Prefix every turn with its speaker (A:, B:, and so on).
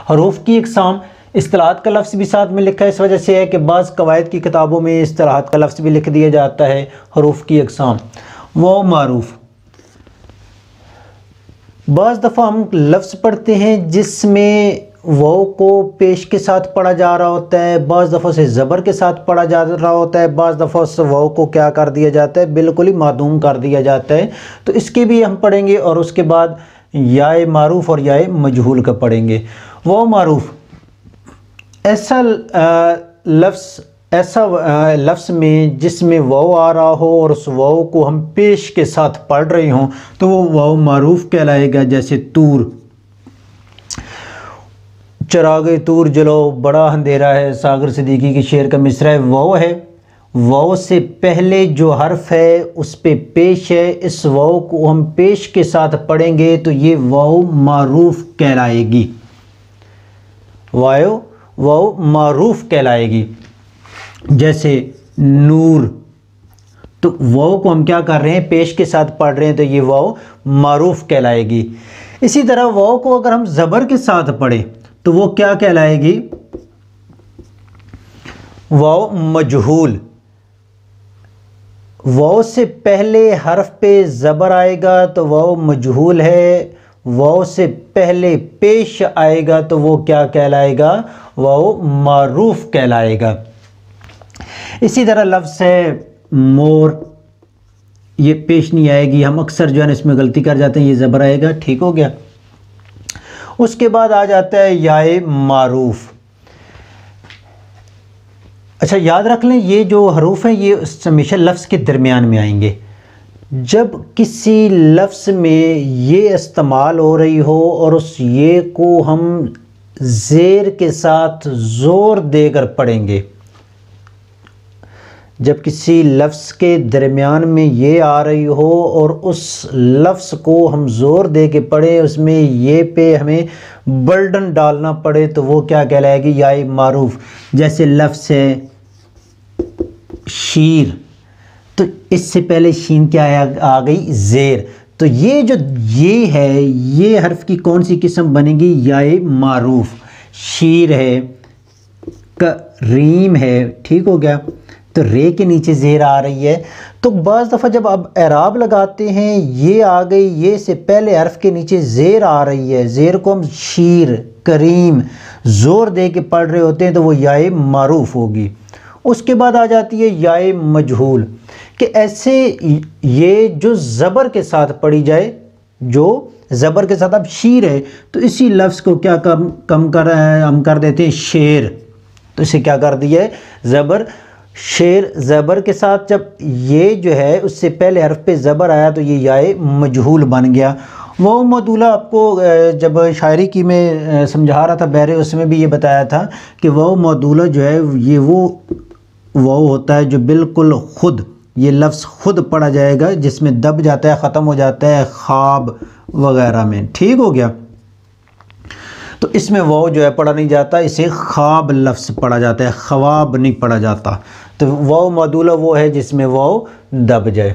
A: حروف کی اقسام، اصطلاحات کا لفظ بھی ساتھ میں لکھا ہے، اس وجہ سے ہے کہ بعض قواعد کی کتابوں میں اصطلاحات کا لفظ بھی لکھ دیا جاتا ہے۔ حروف کی اقسام، واو معروف، بعض دفعہ ہم لفظ پڑھتے ہیں جس میں واو کو پیش کے ساتھ پڑھا جا رہا ہوتا ہے، بعض دفعہ سے زبر کے ساتھ پڑھا جا رہا ہوتا ہے، بعض دفعہ سے واو کو کیا کر دیا جاتا ہے، بالکل ہی معدوم کر دیا جاتا ہے۔ تو اس کے بھی ہم پڑھیں گے، اور اس کے بعد یائے معروف اور یائے مجہول کا پڑھیں گے۔ واو معروف ایسا لفظ میں جس میں واو آ رہا ہو اور اس واو کو ہم پیش کے ساتھ پڑھ رہے ہوں تو وہ واو معروف کہلائے گا۔ جیسے طور، چراغ طور جلو بڑا اندھیرا ہے، ساغر صدیقی کے شعر کا مصرع ہے۔ واو ہے، واو سے پہلے جو حرف ہے اس پہ پیش ہے، اس واو کو ہم پیش کے ساتھ پڑھیں گے تو یہ واو معروف کہلائے گی، واو معروف کہلائے گی۔ جیسے نور، تو واو کو ہم کیا کر رہے ہیں، پیش کے ساتھ پڑھ رہے ہیں تو یہ واو معروف کہلائے گی۔ اسی طرح واو کو اگر ہم زبر کے ساتھ پڑھیں تو وہ کیا کہلائے گی، واو مجہول۔ واو سے پہلے حرف پہ زبر آئے گا تو واو مجہول ہے، واو سے پہلے پیش آئے گا تو وہ کیا کہلائے گا، واو معروف کہلائے گا۔ اسی طرح لفظ ہے مور، یہ پیش نہیں آئے گی، ہم اکثر جو ہے اس میں غلطی کر جاتے ہیں، یہ زبر آئے گا، ٹھیک ہو گیا۔ اس کے بعد آ جاتا ہے یائے معروف۔ اچھا یاد رکھ لیں یہ جو حروف ہیں یہ ہمیشہ لفظ کے درمیان میں آئیں گے۔ جب کسی لفظ میں یہ استعمال ہو رہی ہو اور اس یہ کو ہم زیر کے ساتھ زور دے کر پڑھیں گے، جب کسی لفظ کے درمیان میں یہ آ رہی ہو اور اس لفظ کو ہم زور دے کے پڑھیں، اس میں یہ پہ ہمیں برڈن ڈالنا پڑے تو وہ کیا کہلائے گی، یائے معروف۔ جیسے لفظ ہے شیر، تو اس سے پہلے شین کیا آ گئی، زیر، تو یہ جو یہ ہے یہ حرف کی کون سی قسم بنے گی، یائے معروف۔ شیر ہے، کریم ہے، ٹھیک ہو گیا، تو رے کے نیچے زیر آ رہی ہے۔ تو بعض دفعہ جب اب اعراب لگاتے ہیں یہ آ گئی، یہ سے پہلے حرف کے نیچے زیر آ رہی ہے، زیر کو ہم شیر، کریم زور دے کے پڑھ رہے ہوتے ہیں تو وہ یائے معروف ہوگی۔ اس کے بعد آ جاتی ہے یائے مجہول، کہ ایسے یہ جو زبر کے ساتھ پڑھی جائے، جو زبر کے ساتھ اب شیر ہے تو اسی لفظ کو کیا ہم کر دیتے ہیں شیر، تو اسے کیا کر دیا ہے زبر، شیر زبر کے ساتھ جب یہ جو ہے اس سے پہلے حرف پہ زبر آیا تو یہ یائے مجہول بن گیا۔ واو معدولہ آپ کو جب شاعری کی میں سمجھا رہا تھا بہرے، اس میں بھی یہ بتایا تھا کہ واو معدولہ جو ہے یہ وہ واو ہوتا ہے جو بالکل خود، یہ لفظ خود پڑھا جائے گا، جس میں دب جاتا ہے، ختم ہو جاتا ہے خواب وغیرہ میں، ٹھیک ہو گیا۔ تو اس میں واو جو ہے پڑھا نہیں جاتا، اسے خواب لفظ پڑھا جاتا ہے، خواب نہیں پڑھا جاتا۔ تو واو معدولہ وہ ہے جس میں واو دب جائے۔